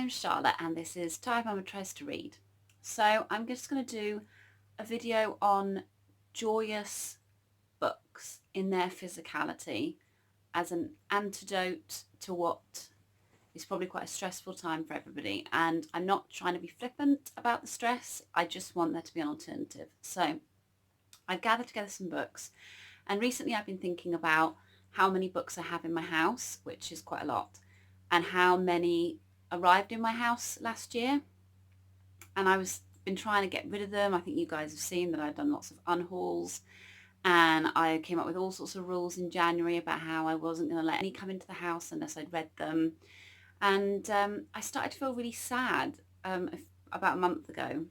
name's Charlotte and this is Tired Mama Tries to Read. So I'm just going to do a video on joyous books in their physicality as an antidote to what is probably quite a stressful time for everybody. And I'm not trying to be flippant about the stress, I just want there to be an alternative. So I've gathered together some books, and recently I've been thinking about how many books I have in my house, which is quite a lot, and how many arrived in my house last year. And I've been trying to get rid of them. I think you guys have seen that I've done lots of unhauls, and I came up with all sorts of rules in January about how I wasn't going to let any come into the house unless I'd read them. And I started to feel really sad about a month ago,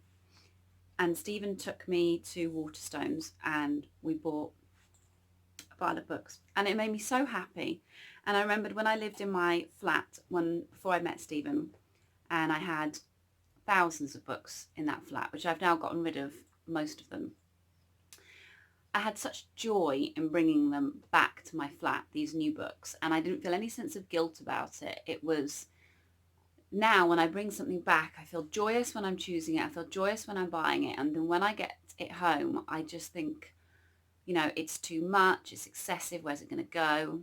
and Stephen took me to Waterstones and we bought a pile of books, and it made me so happy. And I remembered when I lived in my flat before I met Stephen, and I had thousands of books in that flat, which I've now gotten rid of most of them. I had such joy in bringing them back to my flat, these new books, and I didn't feel any sense of guilt about it. It was, now when I bring something back, I feel joyous when I'm choosing it, I feel joyous when I'm buying it, and then when I get it home, I just think, you know, it's too much, it's excessive, where's it going to go?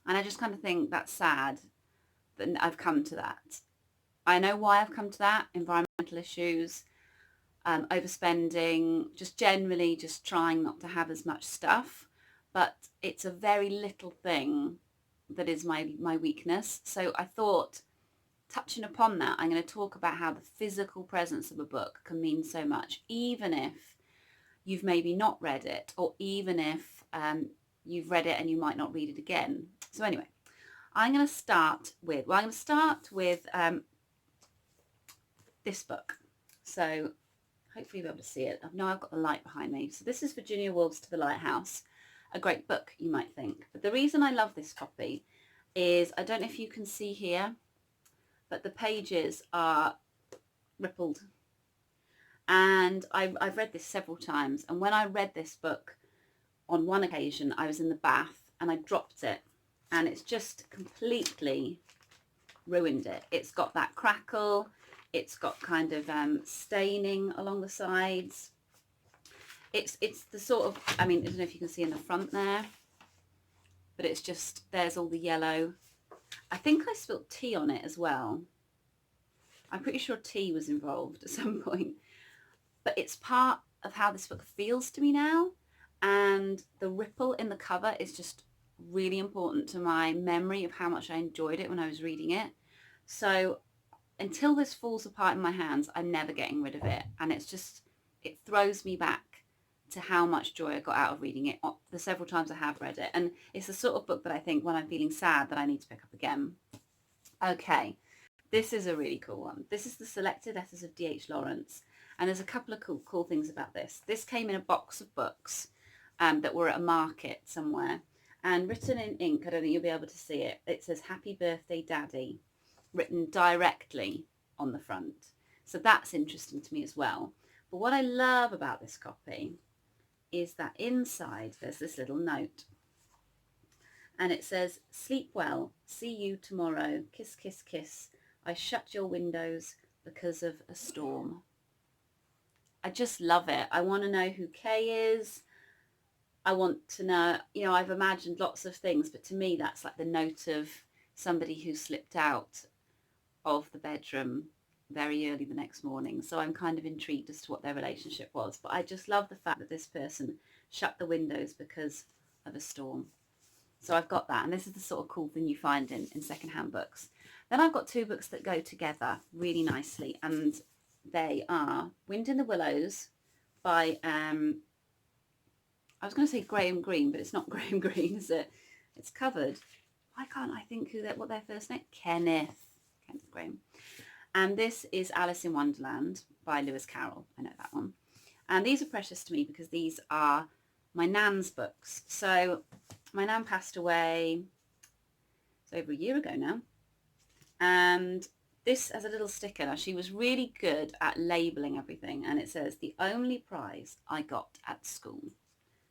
And I just kind of think that's sad that I've come to that. I know why I've come to that: environmental issues, overspending, just generally just trying not to have as much stuff. But it's a very little thing that is my weakness. So I thought, touching upon that, I'm going to talk about how the physical presence of a book can mean so much, even if you've maybe not read it, or even if you've read it and you might not read it again. So anyway, I'm going to start with this book. So hopefully you'll be able to see it. Now I've got the light behind me. So this is Virginia Woolf's To the Lighthouse. A great book, you might think. But the reason I love this copy is, I don't know if you can see here, but the pages are rippled. And I've read this several times. And when I read this book on one occasion, I was in the bath and I dropped it. And it's just completely ruined it. It's got that crackle. It's got kind of staining along the sides. It's the sort of, I mean, I don't know if you can see in the front there, but it's just, there's all the yellow. I think I spilt tea on it as well. I'm pretty sure tea was involved at some point. But it's part of how this book feels to me now. And the ripple in the cover is just really important to my memory of how much I enjoyed it when I was reading it. So until this falls apart in my hands, I'm never getting rid of it. And it's just, it throws me back to how much joy I got out of reading it the several times I have read it. And it's the sort of book that I think when I'm feeling sad that I need to pick up again. Okay, this is a really cool one. This is the Selected Letters of D.H. Lawrence. And there's a couple of cool things about this. This came in a box of books that were at a market somewhere. And written in ink, I don't think you'll be able to see it, it says "Happy Birthday Daddy," written directly on the front. So that's interesting to me as well. But what I love about this copy is that inside there's this little note. And it says, "Sleep well, see you tomorrow, kiss, kiss, kiss. I shut your windows because of a storm." I just love it. I want to know who Kay is. I want to know, you know, I've imagined lots of things, but to me that's like the note of somebody who slipped out of the bedroom very early the next morning. So I'm kind of intrigued as to what their relationship was. But I just love the fact that this person shut the windows because of a storm. So I've got that. And this is the sort of cool thing you find in secondhand books. Then I've got two books that go together really nicely. And they are Wind in the Willows by, I was going to say Graham Greene, but it's not Graham Greene, is it? It's covered. Why can't I think what their first name? Kenneth Graham. And this is Alice in Wonderland by Lewis Carroll. I know that one. And these are precious to me because these are my nan's books. So my nan passed away, it's over a year ago now. And this has a little sticker. Now, she was really good at labelling everything. And it says, "The only prize I got at school."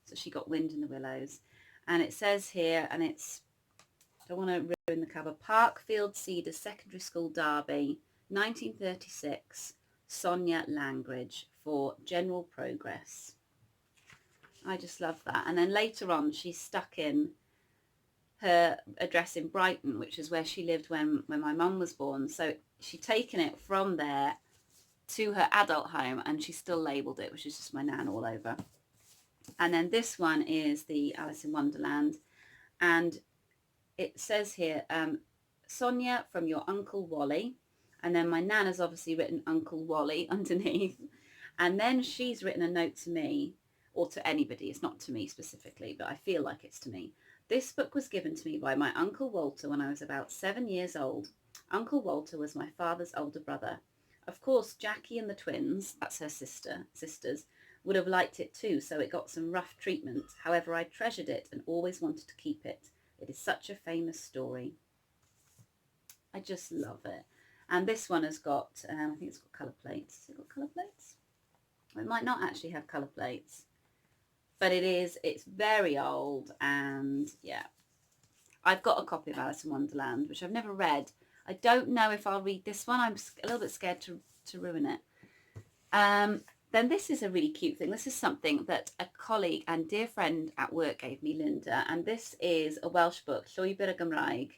So she got Wind in the Willows. And it says here, and it's don't want to ruin the cover. Parkfield Cedars Secondary School Derby, 1936, Sonia Langridge for General Progress. I just love that. And then later on, she's stuck in her address in Brighton, which is where she lived when my mum was born. So she'd taken it from there to her adult home, and she still labelled it, which is just my nan all over. And then this one is the Alice in Wonderland. And it says here, Sonia from your Uncle Wally. And then my nan has obviously written Uncle Wally underneath. And then she's written a note to me, or to anybody. It's not to me specifically, but I feel like it's to me. This book was given to me by my Uncle Walter when I was about 7 years old. Uncle Walter was my father's older brother. Of course, Jackie and the twins, that's her sisters, would have liked it too, so it got some rough treatment. However, I treasured it and always wanted to keep it. It is such a famous story. I just love it. And this one has got, I think it's got colour plates. Has it got colour plates? It might not actually have colour plates. But it's very old, and yeah. I've got a copy of Alice in Wonderland, which I've never read. I don't know if I'll read this one. I'm a little bit scared to ruin it. Then this is a really cute thing. This is something that a colleague and dear friend at work gave me, Linda, and this is a Welsh book, Llwybr y Gymraeg,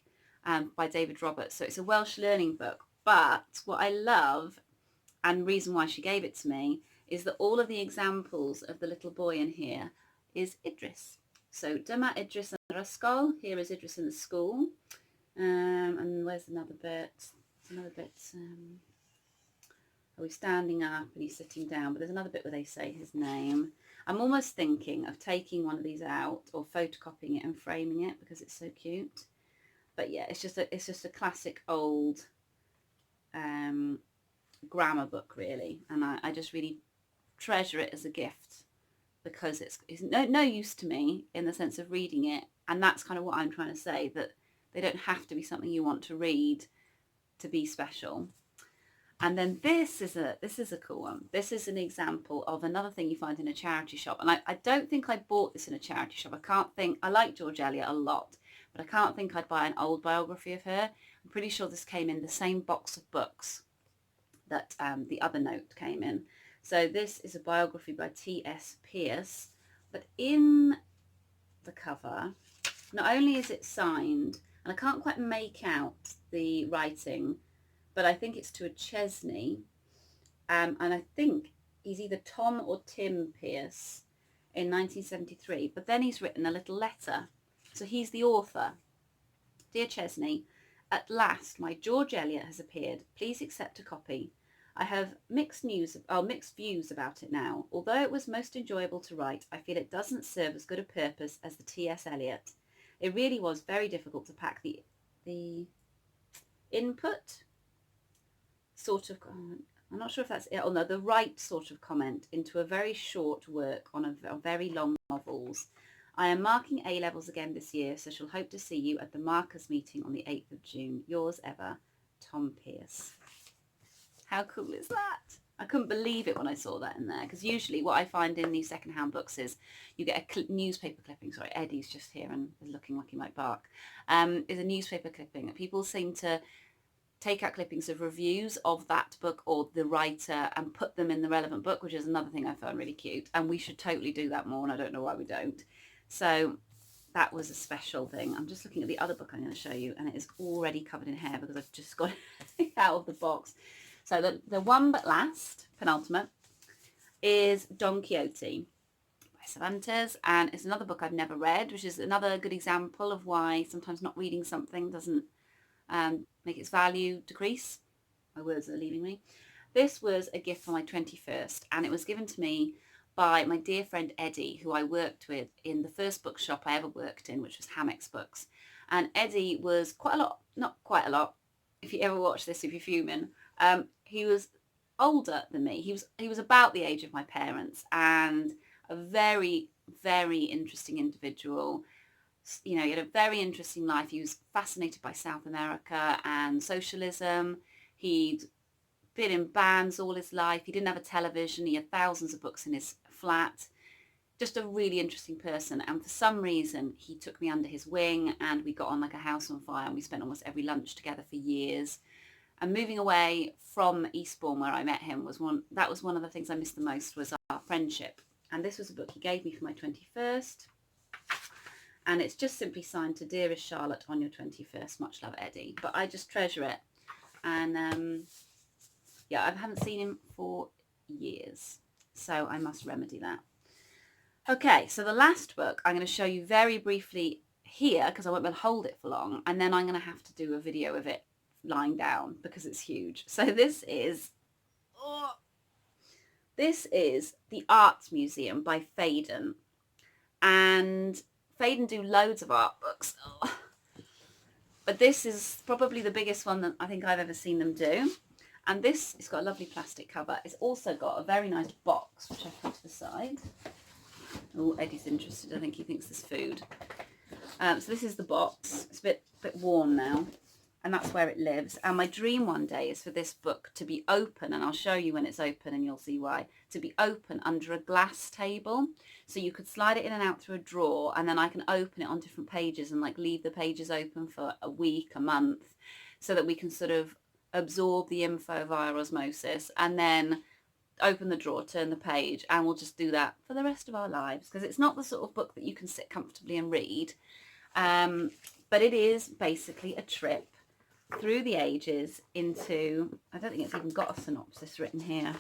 by David Roberts. So it's a Welsh learning book. But what I love, and the reason why she gave it to me, is that all of the examples of the little boy in here is Idris. So dyma Idris yn yr ysgol. Here is Idris in the school. And where's another bit? Are we standing up and he's sitting down? But there's another bit where they say his name. I'm almost thinking of taking one of these out or photocopying it and framing it because it's so cute. But yeah, it's just a classic old grammar book, really, and I just really treasure it as a gift because it's no use to me in the sense of reading it, and that's kind of what I'm trying to say, that they don't have to be something you want to read to be special. And then this is a cool one. This is an example of another thing you find in a charity shop, and I don't think I bought this in a charity shop. I like George Eliot a lot, but I can't think I'd buy an old biography of her. I'm pretty sure this came in the same box of books that the other note came in. So this is a biography by T.S. Pierce, but in the cover, not only is it signed, and I can't quite make out the writing, but I think it's to a Chesney, and I think he's either Tom or Tim Pierce in 1973, but then he's written a little letter. So he's the author. Dear Chesney, at last my George Eliot has appeared. Please accept a copy. I have mixed views about it now. Although it was most enjoyable to write, I feel it doesn't serve as good a purpose as the T.S. Eliot. It really was very difficult to pack the input sort of, I'm not sure if that's it, or no, the right sort of comment into a very short work on a very long novels. I am marking A-levels again this year, so shall hope to see you at the markers meeting on the 8th of June. Yours ever, Tom Pierce. How cool is that? I couldn't believe it when I saw that in there, because usually what I find in these second-hand books is you get a newspaper clipping. Sorry, Eddie's just here and is looking like he might bark. Is a newspaper clipping. People seem to take out clippings of reviews of that book or the writer and put them in the relevant book, which is another thing I found really cute. And we should totally do that more, and I don't know why we don't. So that was a special thing. I'm just looking at the other book I'm going to show you, and it is already covered in hair because I've just got it out of the box. So the one but last, penultimate, is Don Quixote by Cervantes, and it's another book I've never read, which is another good example of why sometimes not reading something doesn't make its value decrease. My words are leaving me. This was a gift for my 21st, and it was given to me by my dear friend Eddie, who I worked with in the first bookshop I ever worked in, which was Hammocks Books. And Eddie was not quite a lot, if you ever watch this, if you're fuming, he was older than me. He was about the age of my parents, and a very, very interesting individual. You know, he had a very interesting life. He was fascinated by South America and socialism. He'd been in bands all his life. He didn't have a television. He had thousands of books in his flat. just a really interesting person, and for some reason he took me under his wing and we got on like a house on fire, and we spent almost every lunch together for years. And moving away from Eastbourne, where I met him, was one of the things I missed the most, was our friendship. And this was a book he gave me for my 21st, and it's just simply signed to "Dearest Charlotte, on your 21st, much love, Eddie." But I just treasure it, and yeah, I haven't seen him for years, so I must remedy that. Okay, so the last book I'm going to show you very briefly here, because I won't be able to hold it for long, and then I'm going to have to do a video of it lying down because it's huge. So this is The Art Museum by Phaidon, and Phaidon do loads of art books, but this is probably the biggest one that I think I've ever seen them do. And this, it's got a lovely plastic cover. It's also got a very nice box, which I put to the side. Oh, Eddie's interested. I think he thinks there's food. So this is the box. It's a bit warm now, and that's where it lives. And my dream one day is for this book to be open, and I'll show you when it's open and you'll see why, to be open under a glass table. So you could slide it in and out through a drawer, and then I can open it on different pages and like leave the pages open for a week, a month, so that we can sort of absorb the info via osmosis, and then open the drawer, turn the page, and we'll just do that for the rest of our lives, because it's not the sort of book that you can sit comfortably and read, but it is basically a trip through the ages into, I don't think it's even got a synopsis written here.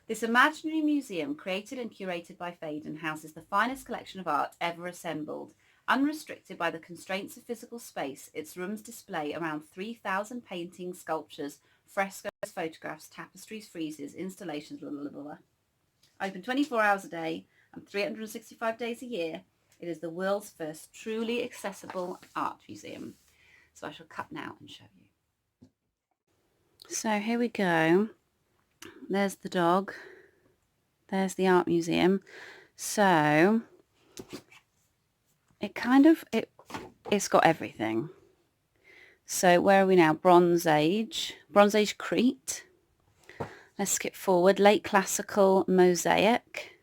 This imaginary museum, created and curated by Phaidon, houses the finest collection of art ever assembled. Unrestricted by the constraints of physical space, its rooms display around 3,000 paintings, sculptures, frescoes, photographs, tapestries, friezes, installations, blah, blah, blah, blah. Open 24 hours a day and 365 days a year, it is the world's first truly accessible art museum. So I shall cut now and show you. So here we go. There's the dog. There's the art museum. So it's got everything. So where are we now? Bronze Age Crete. Let's skip forward. Late Classical Mosaic.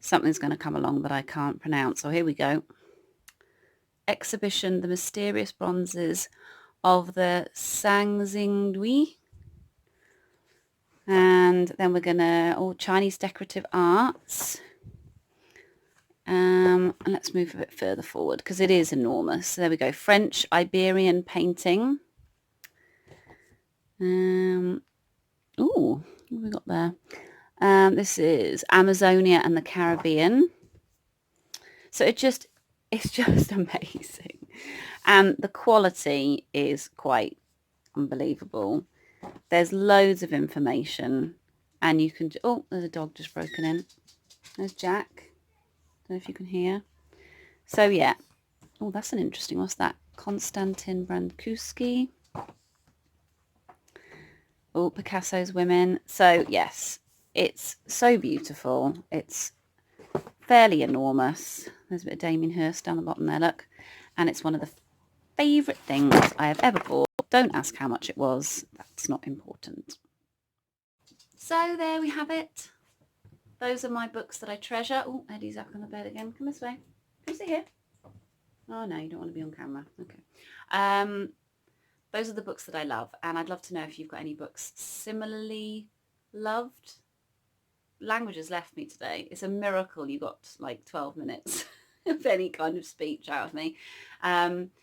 Something's going to come along that I can't pronounce. So here we go. Exhibition, the mysterious bronzes of the Sangxingdui. And then we're going to, Chinese decorative arts. And let's move a bit further forward because it is enormous. So there we go. French Iberian painting. What have we got there? This is Amazonia and the Caribbean. So it's just amazing. And the quality is quite unbelievable. There's loads of information, and you can, there's a dog just broken in. There's Jack. Don't know if you can hear. So yeah. Oh, that's an interesting, what's that? Konstantin Brancusi. Oh, Picasso's Women. So yes, it's so beautiful. It's fairly enormous. There's a bit of Damien Hirst down the bottom there, look. And it's one of the favourite things I have ever bought. Don't ask how much it was. That's not important. So there we have it. Those are my books that I treasure. Oh, Eddie's up on the bed again. Come this way. Come sit here. Oh, no, you don't want to be on camera. Okay. Those are the books that I love. And I'd love to know if you've got any books similarly loved. Language has left me today. It's a miracle you got like 12 minutes of any kind of speech out of me.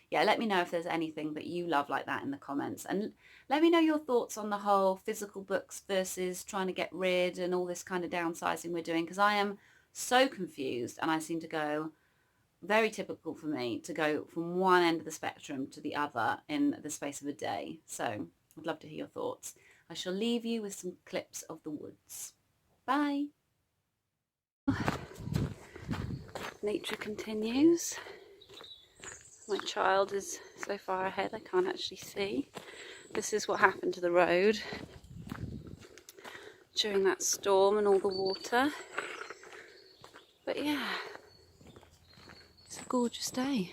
Yeah, let me know if there's anything that you love like that in the comments, and let me know your thoughts on the whole physical books versus trying to get rid and all this kind of downsizing we're doing, because I am so confused, and I seem to go, very typical for me, to go from one end of the spectrum to the other in the space of a day. So I'd love to hear your thoughts. I shall leave you with some clips of the woods. Bye. Nature continues. My child is so far ahead I can't actually see. This is what happened to the road during that storm and all the water. But yeah, it's a gorgeous day.